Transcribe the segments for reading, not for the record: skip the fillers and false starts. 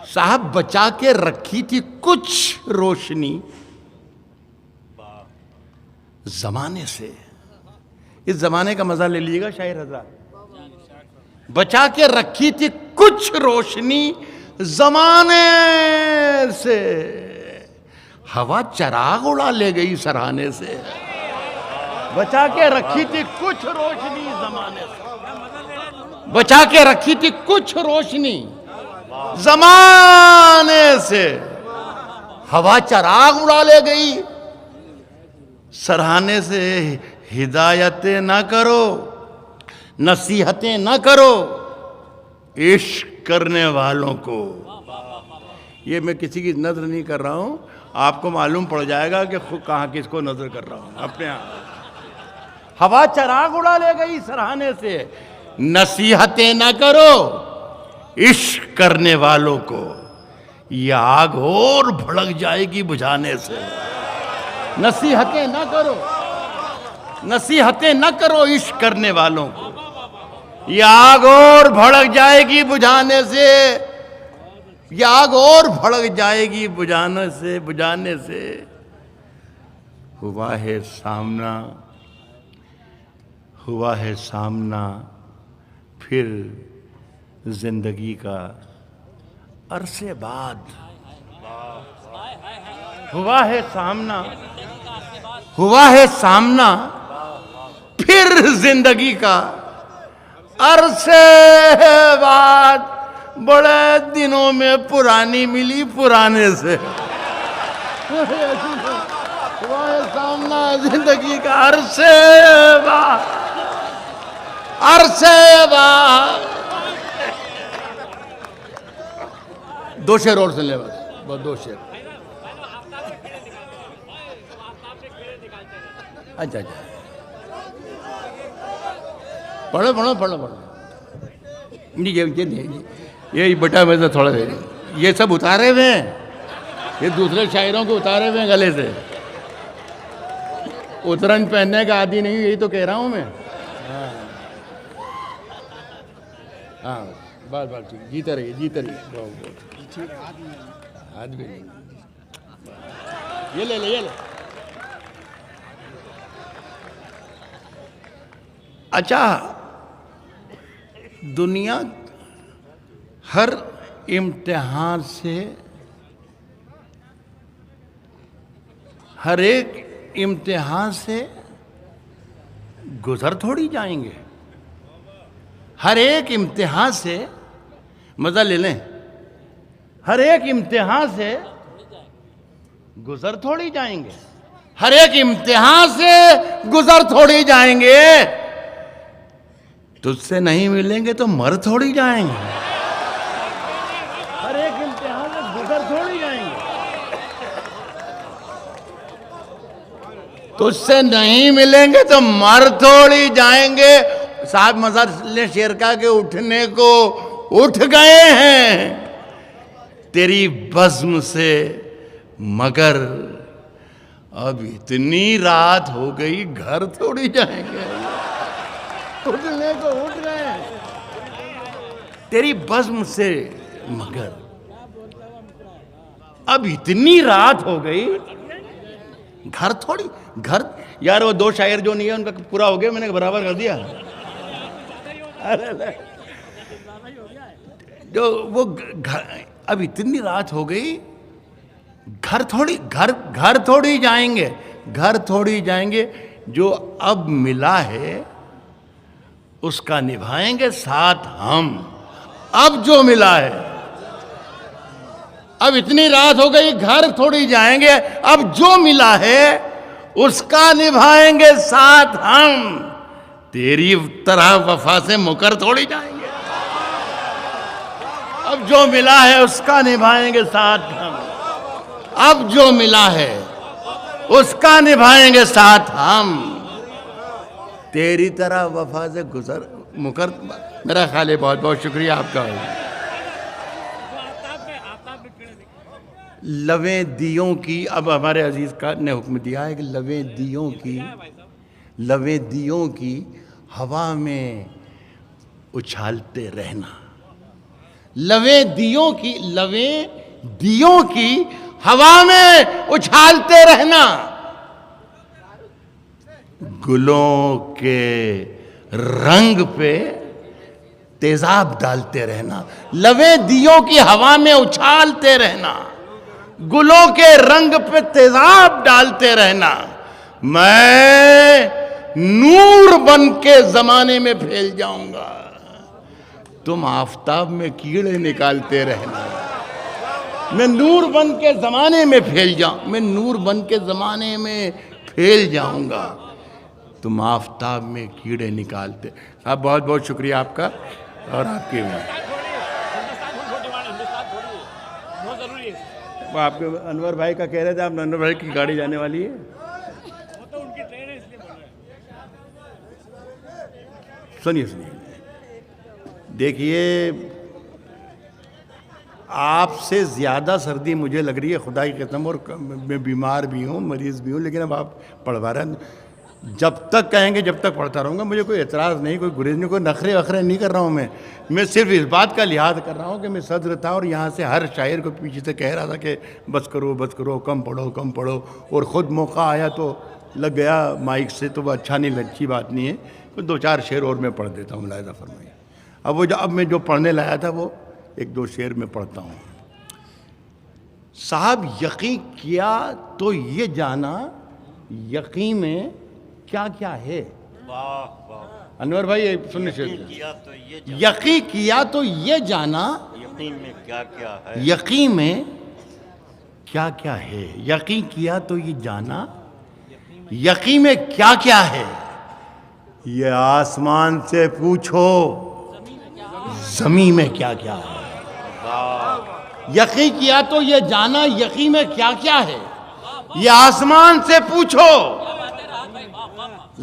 साहब बचा के रखी थी कुछ रोशनी जमाने से। इस जमाने का मजा ले लीजिएगा शायर हजरात। बचा के रखी थी कुछ रोशनी जमाने से, हवा चराग उड़ा ले गई सराहने से। बचा के रखी थी कुछ रोशनी जमाने से, बचा के रखी थी कुछ रोशनी जमाने से, हवा चराग उड़ा ले गई सराहने से। हिदायतें ना करो, नसीहतें ना करो इश्क करने वालों को। ये मैं किसी की नजर नहीं कर रहा हूं, आपको मालूम पड़ जाएगा कि खुद कहां किसको नजर कर रहा हूं अपने आप। हवा चराग उड़ा ले गई सराहने से, नसीहतें ना करो इश्क करने वालों को, यह आग और भड़क जाएगी बुझाने से। नसीहतें ना करो, नसीहतें न करो इश्क करने वालों को, यह आग और भड़क जाएगी बुझाने से। यह आग और भड़क जाएगी बुझाने से, बुझाने से। हुआ है सामना, हुआ है सामना फिर जिंदगी का अरसे बाद। हुआ है सामना, हुआ है सामना फिर जिंदगी का अरसे बाद। बड़े दिनों में पुरानी मिली पुराने से। हुआ है सामना जिंदगी का अरसे बाद, अरसे बाद। दो शेर और सुन ले बस, दो शेर। अच्छा अच्छा, पढ़ो पढ़ो पढ़ो पढ़ो। नहीं ये बटा में से थोड़ा दे, ये सब उतारे हुए हैं, ये दूसरे शायरों को उतारे हुए हैं गले से। उतरंज पहनने का आदि नहीं, यही तो कह रहा हूं मैं। हाँ बस बस ठीक, जीते रहिए जीते रहिए। हाथ भी नहीं, ये ले ले, ये ले। अच्छा, दुनिया हर इम्तिहान से, हर एक इम्तिहान से गुजर थोड़ी जाएंगे। हर एक इम्तिहान से, मजा ले लें, हर एक इम्तिहान से गुजर थोड़ी जाएंगे। हर एक इम्तिहान से गुजर थोड़ी जाएंगे। तुझसे नहीं मिलेंगे तो मर थोड़ी जाएंगे। हर एक इम्तिहान से गुजर थोड़ी जाएंगे। तुझसे नहीं मिलेंगे तो मर थोड़ी जाएंगे। साहब मज़हर शेर का के उठने को उठ गए हैं तेरी बज़्म से, मगर अब इतनी रात हो गई घर थोड़ी जाएंगे। उठने को उठ गए तेरी बज़्म से, मगर अब इतनी रात हो गई घर थोड़ी। घर यार, वो दो शायर जो नहीं है उनका पूरा हो गया, मैंने बराबर कर दिया। अरे जो वो अब इतनी रात हो गई, घर थोड़ी, घर थोड़ी जाएंगे, घर थोड़ी जाएंगे। जो अब मिला है उसका निभाएंगे साथ हम। अब जो मिला है, अब इतनी रात हो गई घर थोड़ी जाएंगे, अब जो मिला है उसका निभाएंगे साथ हम। तेरी तरह वफा से मुकर थोड़ी जाएंगे। अब जो मिला है उसका निभाएंगे साथ हम। अब जो मिला है उसका निभाएंगे साथ हम। तेरी तरह वफा से गुजर मुकर। मेरा ख्याल है, बहुत बहुत शुक्रिया आपका। लवें दियों की, अब हमारे अजीज का ने हुक्म दिया है कि लवें दियों की, लवें दियों की हवा में उछालते रहना। लवें दियों की हवा में उछालते रहना, गुलों के रंग पे तेजाब डालते रहना। लवें दियों की हवा में उछालते रहना, गुलों के रंग पे तेजाब डालते रहना। मैं नूर बन के जमाने में फैल जाऊंगा, तुम आफताब में कीड़े निकालते रहना। मैं नूर बन के जमाने में फैल जाऊंगा, तुम आफताब में कीड़े निकालते। साहब बहुत बहुत शुक्रिया आपका और आपकी भी। वो आपके अनवर भाई का कह रहे थे, आप अनवर भाई की गाड़ी जाने वाली है। सुनिए देखिए, आपसे ज़्यादा सर्दी मुझे लग रही है, खुदा की कसम, और मैं बीमार भी हूँ, मरीज़ भी हूँ, लेकिन अब आप पढ़वा रहे हैं। जब तक कहेंगे जब तक पढ़ता रहूँगा। मुझे कोई एतराज़ नहीं, कोई गुरेज नहीं, कोई नखरे वखरे नहीं कर रहा हूँ। मैं सिर्फ इस बात का लिहाज कर रहा हूँ कि मैं सदर था और यहाँ से हर शायर को पीछे से कह रहा था कि बस करो, कम पढ़ो, और ख़ुद मौका आया तो लग गया माइक से, तो वो अच्छा नहीं, अच्छी बात नहीं है। तो 2-4 शेर और मैं पढ़ देता हूँ, मुलाहिज़ा फरमाइए। अब मैं जो पढ़ने लाया था वो 1-2 शेर में पढ़ता हूँ। साहब यकीन किया तो ये जाना, यकीन में क्या क्या है। अनवर भाई सुनने से, यकीन किया तो ये जाना, यकीन में क्या क्या है। यकीन में क्या क्या है। यकीन किया तो ये जाना, यकीन में क्या क्या है। ये आसमान से पूछो, ज़मीन में क्या क्या है। यकीन किया तो ये जाना, यकीन में क्या क्या है। ये आसमान से पूछो,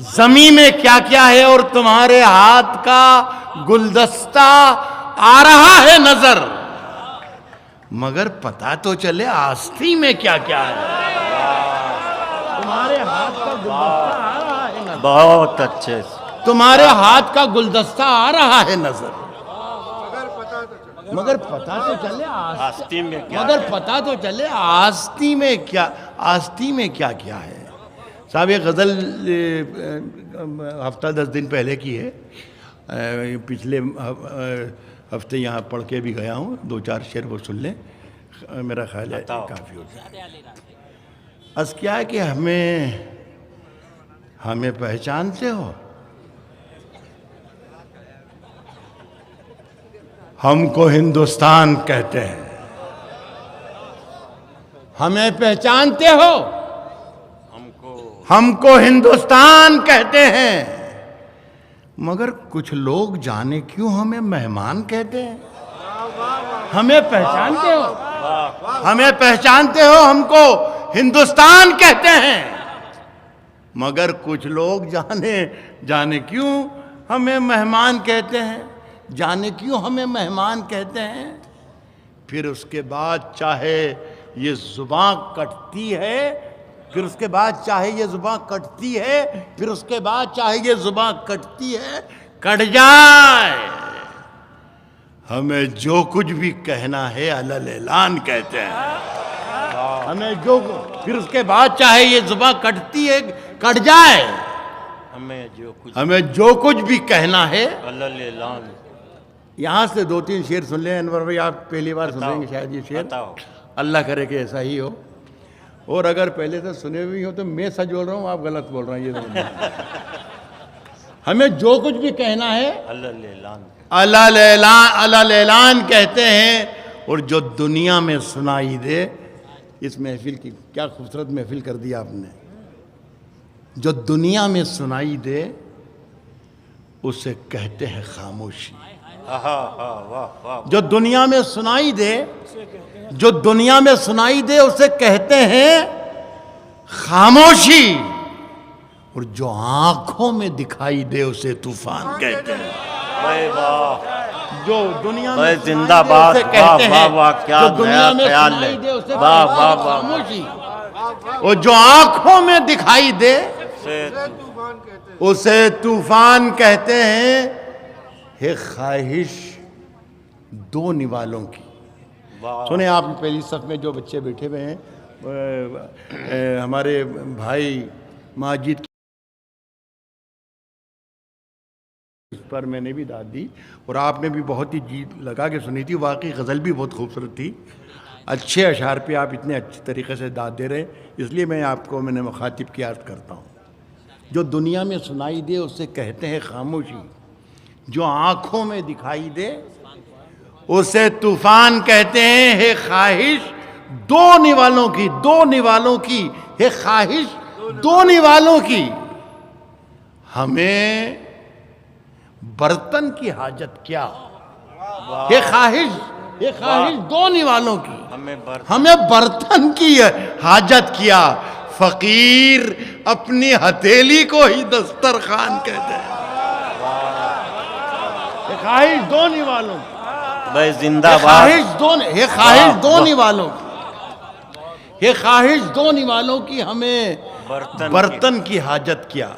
ज़मीन में क्या क्या है। और तुम्हारे हाथ का गुलदस्ता आ रहा है नजर, मगर पता तो चले आस्ती में क्या क्या है। तुम्हारे हाथ का गुलदस्ता आ रहा है नजर, बहुत अच्छे। तुम्हारे हाथ का गुलदस्ता आ रहा है नजर, मगर पता तो चले आस्ती में क्या, मगर पता तो चले आस्ती में क्या क्या है। साहब ये गज़ल हफ्ता 10 दिन पहले की है। पिछले हफ्ते यहाँ पढ़ के भी गया हूँ। 2-4 शेर वो सुन लें, मेरा ख्याल है काफ़ी हो जाए। अस क्या है कि हमें पहचानते हो, हमको हिंदुस्तान कहते हैं। हमें पहचानते हो, हमको हिंदुस्तान कहते हैं, मगर कुछ लोग जाने क्यों हमें मेहमान कहते हैं। हमें पहचानते हो, हमको हिंदुस्तान कहते हैं, मगर कुछ लोग जाने क्यों हमें मेहमान कहते हैं। जाने क्यों हमें मेहमान कहते हैं। फिर उसके बाद चाहे ये जुबान कटती है, फिर उसके बाद चाहे ये जुबान कटती है, फिर उसके बाद चाहे ये जुबान कटती है, कट जाए। हमें जो कुछ भी कहना है अलल ऐलान कहते हैं। फिर उसके बाद चाहे ये जुबान कटती है, कट जाए। हमें जो कुछ भी कहना है अलल ऐलान। यहाँ से 2-3 शेर सुन लें अनवर भाई, आप पहली बार सुनेंगे शायद ये शेर। अल्लाह करे कि ऐसा ही हो। और अगर पहले से सुने हुए हो तो मैं सच बोल रहा हूँ, आप गलत बोल रहे हैं, ये समझ। हमें जो कुछ भी कहना है अलल ऐलान कहते हैं। और जो दुनिया में सुनाई दे, इस महफिल की क्या खूबसूरत महफिल कर दी आपने। जो दुनिया में सुनाई दे उसे कहते हैं खामोशी। जो दुनिया में सुनाई दे उसे कहते हैं खामोशी। और जो आंखों में दिखाई दे उसे तूफान कहते हैं। जो दुनिया में जिंदाबाद, क्या दुनिया में सुनाई दे उसे खामोशी। और जो आंखों में दिखाई दे उसे तूफान कहते हैं। हे ख्वाहिश दो निवालों की। वाह सुने आप पहली सफ में जो बच्चे बैठे हुए हैं, हमारे भाई माजिद इस पर मैंने भी दाद दी और आपने भी बहुत ही जी लगा के सुनी थी। वाकई गज़ल भी बहुत खूबसूरत थी। अच्छे अशार पे आप इतने अच्छे तरीके से दाद दे रहे, इसलिए मैंने मुखातिब की अर्ज़ करता हूँ। जो दुनिया में सुनाई दे उसे कहते हैं खामोशी, जो आँखों में दिखाई दे उसे तूफान कहते हैं। है ख्वाहिश दो निवालों की, दो निवालों की, है ख्वाहिश दो निवालों की। हमें बर्तन की हाजत क्या, ये ख्वाहिश दो निवालों की। हमें बर्तन की हाजत क्या, फकीर अपनी हथेली को ही दस्तरखान कहते हैं। ये ख्वाहिश दो निवालों की भाई, ये जिंदाबाद। ख्वाहिश दो निवालों की, ये ख्वाहिश दो निवालों की। हमें बर्तन की हाजत क्या,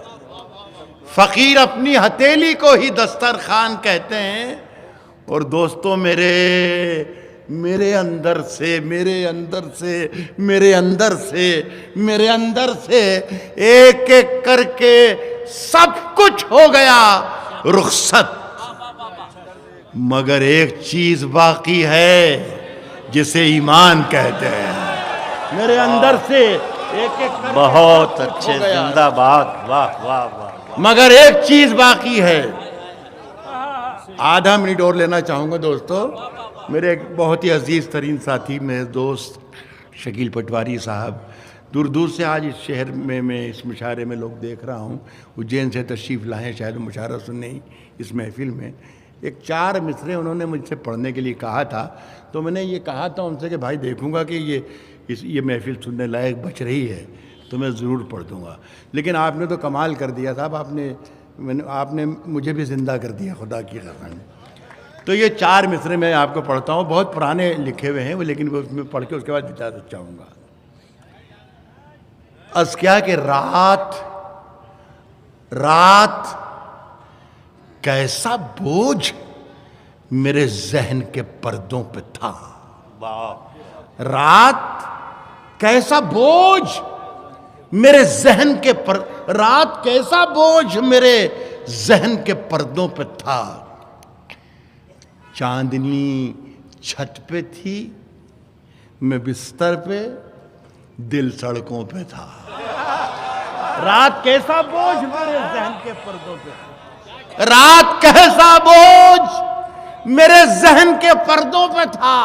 फकीर अपनी हथेली को ही दस्तरखान कहते हैं। और दोस्तों मेरे अंदर से एक एक करके सब कुछ हो गया रुखसत, मगर एक चीज बाकी है जिसे ईमान कहते हैं। मेरे अंदर से एक एक करके बहुत सब कुछ अच्छे, हो गया, जिंदाबाद। वाह वाह वाह। मगर एक चीज बाकी है। आधा मिनट और लेना चाहूँगा दोस्तों। मेरे एक बहुत ही अजीज़ तरीन साथी, मेरे दोस्त शकील पटवारी साहब, दूर दूर से आज इस शहर में मैं इस मुशायरे में लोग देख रहा हूँ, उज्जैन से तशरीफ़ लाए शायद मुशायरा सुनने ही इस महफ़िल में। एक 4 मिसरे उन्होंने मुझसे पढ़ने के लिए कहा था, तो मैंने ये कहा था उनसे कि भाई देखूँगा कि ये महफ़िल सुनने लायक बच रही है तो मैं ज़रूर पढ़ दूँगा। लेकिन आपने तो कमाल कर दिया साहब, आपने मुझे भी ज़िंदा कर दिया, खुदा की कसम। तो ये 4 मिसरे मैं आपको पढ़ता हूँ, बहुत पुराने लिखे हुए हैं वो, लेकिन वो उसमें पढ़ के उसके बाद इजाज़त चाहूँगा। अस क्या कि रात कैसा बोझ मेरे जहन के पर्दों पे था। वाह। रात कैसा बोझ मेरे जहन के रात कैसा बोझ मेरे जहन के पर्दों पे था। चांदनी छत पे थी, मैं बिस्तर पे, दिल सड़कों पे था। रात कैसा बोझ मेरे जहन के पर्दों पे था। रात कैसा बोझ मेरे जहन के पर्दों पे था।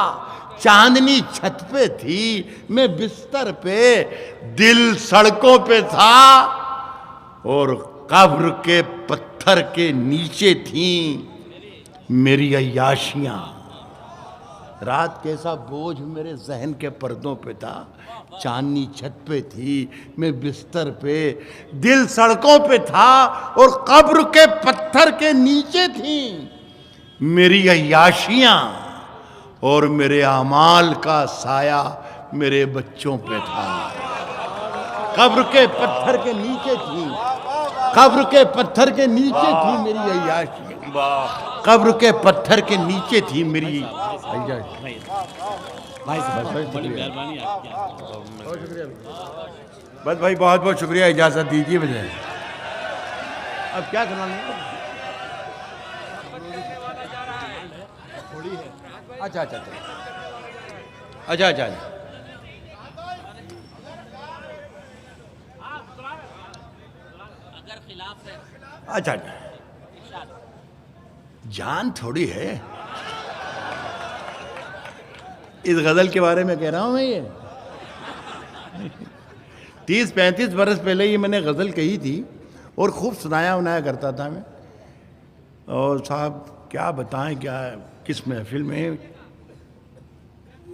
चांदनी छत पे थी, मैं बिस्तर पे, दिल सड़कों पे था। और कब्र के पत्थर के नीचे थी मेरी अय्याशियां। रात कैसा बोझ मेरे जहन के पर्दों पे था। चांदनी छत पे थी, मैं बिस्तर पे, दिल सड़कों पे था। और कब्र के पत्थर के नीचे थी मेरी अय्याशियां। और मेरे आमाल का साया मेरे बच्चों पे था। कब्र के पत्थर के नीचे थी, कब्र के पत्थर के नीचे थी मेरी अय्याशियां। कब्र के पत्थर के नीचे थी मेरी अय्याशियां। भाई साहब बड़ी मेहरबानी आपकी। बहुत शुक्रिया। बस भाई बहुत बहुत शुक्रिया, इजाज़त दीजिए मुझे। अब क्या करना है? अच्छा अच्छा अच्छा अच्छा अच्छा। अच्छा अच्छा, जान थोड़ी है इस गज़ल के बारे में कह रहा हूँ मैं। ये 30-35 बरस पहले ये मैंने गज़ल कही थी और खूब सुनाया करता था मैं। और साहब क्या बताएं, क्या किस महफिल में,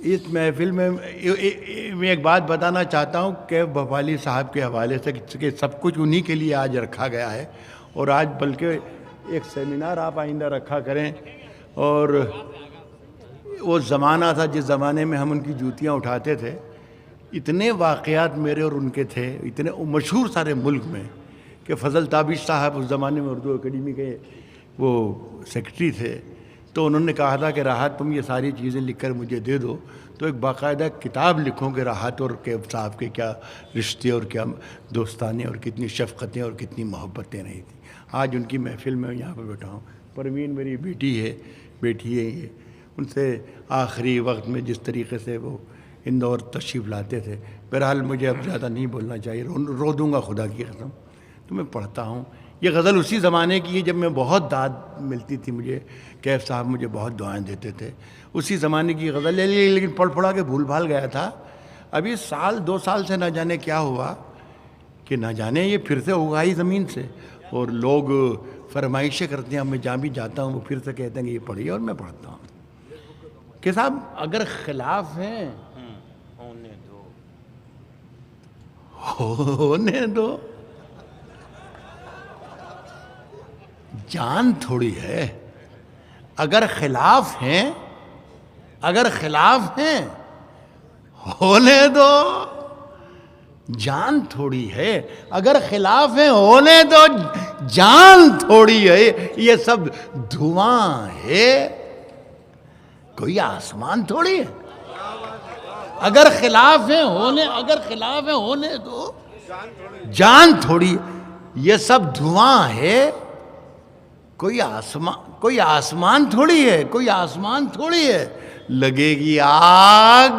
इस महफिल में मैं एक बात बताना चाहता हूँ कि भवाली साहब के हवाले से कि सब कुछ उन्हीं के लिए आज रखा गया है। और आज बल्कि एक सेमिनार आप आइंदा रखा करें। और वो ज़माना था जिस ज़माने में हम उनकी जूतियाँ उठाते थे। इतने वाक़यात मेरे और उनके थे, इतने मशहूर सारे मुल्क में, कि फ़ज़ल ताबिश साहब उस ज़माने में उर्दू अकेडमी के वो सेक्रेटरी थे। तो उन्होंने कहा था कि राहत तुम ये सारी चीज़ें लिखकर मुझे दे दो, तो एक बाकायदा किताब लिखो कि राहत और कैफ साहब के क्या रिश्ते और क्या दोस्ताने और कितनी शफ़क़तें और कितनी मोहब्बतें रही थी। आज उनकी महफ़िल में यहाँ पर बैठा हूँ। परवीन मेरी बेटी है ये, उनसे आखिरी वक्त में जिस तरीके से वो इंदौर तशरीफ़ लाते थे। बहरहाल मुझे अब ज़्यादा नहीं बोलना चाहिए, रो दूँगा खुदा की कसम। तो मैं पढ़ता हूँ, ये गज़ल उसी ज़माने की है जब मैं बहुत दाद मिलती थी मुझे, कैफ साहब मुझे बहुत दुआएं देते थे। उसी ज़माने की गज़ल है, लेकिन पढ़ के भूल भाल गया था। अभी साल 2 साल से न जाने क्या हुआ कि न जाने ये फिर से उगाई ज़मीन से, और लोग फरमाइशें करते हैं। मैं जहाँ भी जाता हूँ वो फिर से कहते हैं कि ये पढ़िए, और मैं पढ़ता हूँ कि साहब अगर खिलाफ हैं होने दो, जान थोड़ी है। अगर खिलाफ हैं होने दो, जान थोड़ी है। अगर खिलाफ हैं होने दो, जान थोड़ी है। ये सब धुआं है, कोई आसमान थोड़ी है। अगर खिलाफ हैं होने दो, जान थोड़ी, ये सब धुआं है, कोई आसमान थोड़ी है। लगेगी आग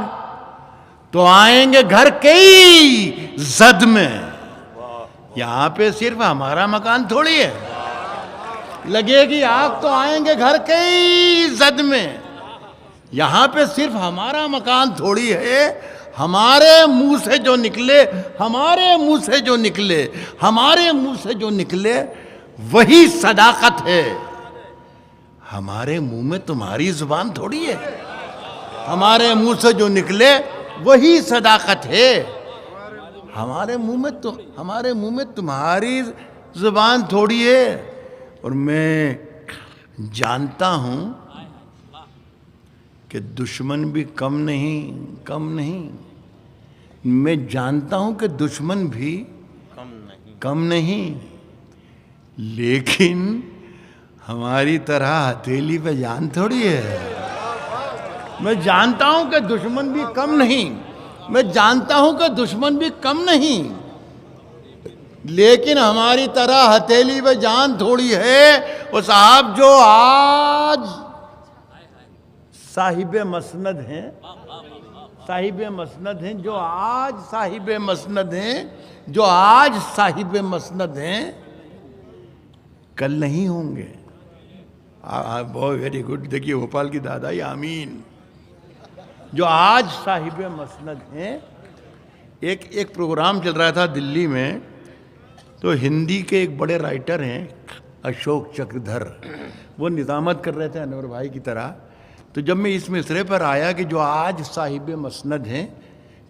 तो आएंगे घर कई जद में, यहां पे सिर्फ हमारा मकान थोड़ी है। लगेगी आग तो आएंगे घर कई जद में, यहां पे सिर्फ हमारा मकान थोड़ी है। हमारे मुंह से जो निकले वही सदाकत है। हमारे मुंह में तुम्हारी जुबान थोड़ी है। हमारे मुंह से जो निकले वही सदाकत है। हमारे मुंह में तुम्हारी जुबान थोड़ी है। और मैं जानता हूं कि दुश्मन भी कम नहीं। मैं जानता हूं कि दुश्मन भी कम नहीं, लेकिन हमारी तरह हथेली पे जान थोड़ी है। मैं जानता हूं कि दुश्मन भी कम नहीं, लेकिन हमारी तरह हथेली पे जान थोड़ी है। वो साहब जो आज साहिब मसनद हैं, जो आज साहिब मसनद हैं, कल नहीं होंगे। बहुत वेरी गुड। देखिए भोपाल की दादाई आमीन। जो आज साहिब मसनद हैं, एक प्रोग्राम चल रहा था दिल्ली में, तो हिंदी के एक बड़े राइटर हैं अशोक चक्रधर, वो निज़ामत कर रहे थे अनवर भाई की तरह। तो जब मैं इस मिसरे पर आया कि जो आज साहिब मसनद हैं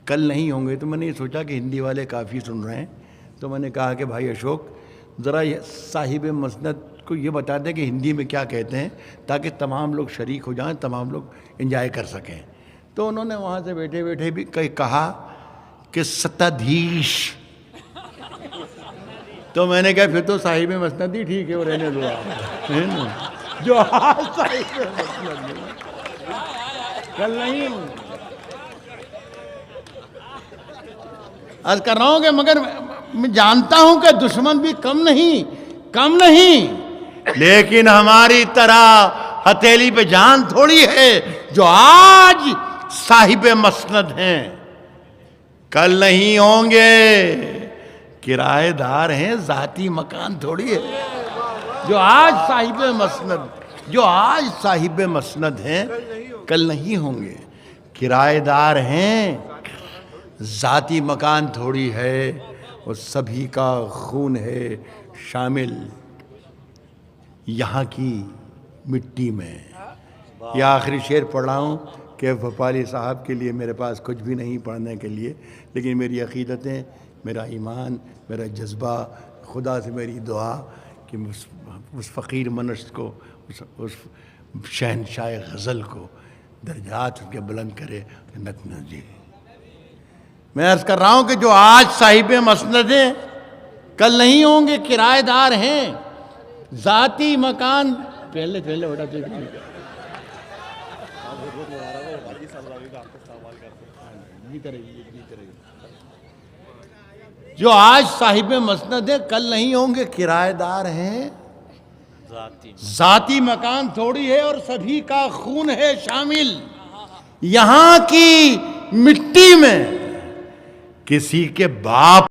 कल नहीं होंगे, तो मैंने ये सोचा कि हिंदी वाले काफ़ी सुन रहे हैं, तो मैंने कहा कि भाई अशोक ज़रा साहिब मसनद को ये बता दें कि हिंदी में क्या कहते हैं, ताकि तमाम लोग शरीक हो जाएं, तमाम लोग एंजॉय कर सकें। तो उन्होंने वहाँ से बैठे बैठे भी कहा कि सत्ताधीश। तो मैंने कहा फिर तो साहिब मसनद ही ठीक है, वो रहने दो, है ना। जो आज साहिब मसनद है कल नहीं होंगे। आज कर रहा हूं कि मगर मैं जानता हूं कि दुश्मन भी कम नहीं, लेकिन हमारी तरह हथेली पे जान थोड़ी है। जो आज साहिब मसनद हैं कल नहीं होंगे, किराएदार हैं, जाती मकान थोड़ी है। जो आज साहिब मसनद हैं कल नहीं होंगे, किराएदार हैं, जाती मकान थोड़ी है। और सभी का खून है शामिल यहाँ की मिट्टी में। यह आखिरी शेर पढ़ रहा हूँ कि भोपाली साहब के लिए मेरे पास कुछ भी नहीं पढ़ने के लिए, लेकिन मेरी अक़ीदतें, मेरा ईमान, मेरा जज्बा, खुदा से मेरी दुआ कि उस फ़कीर मनश को, उस शहनशाह गज़ल को दर्जात उनके बुलंद करे, जन्नत में जी। मैं अर्ज़ कर रहा हूँ कि जो आज साहिब मसनद हैं कल नहीं होंगे, किराएदार हैं, ज़ाती मकान पहले बड़ा जो आज साहिब मसनद है कल नहीं होंगे, किराएदार हैं। जाती मकान थोड़ी है और सभी का खून है शामिल। यहां की मिट्टी में किसी के बाप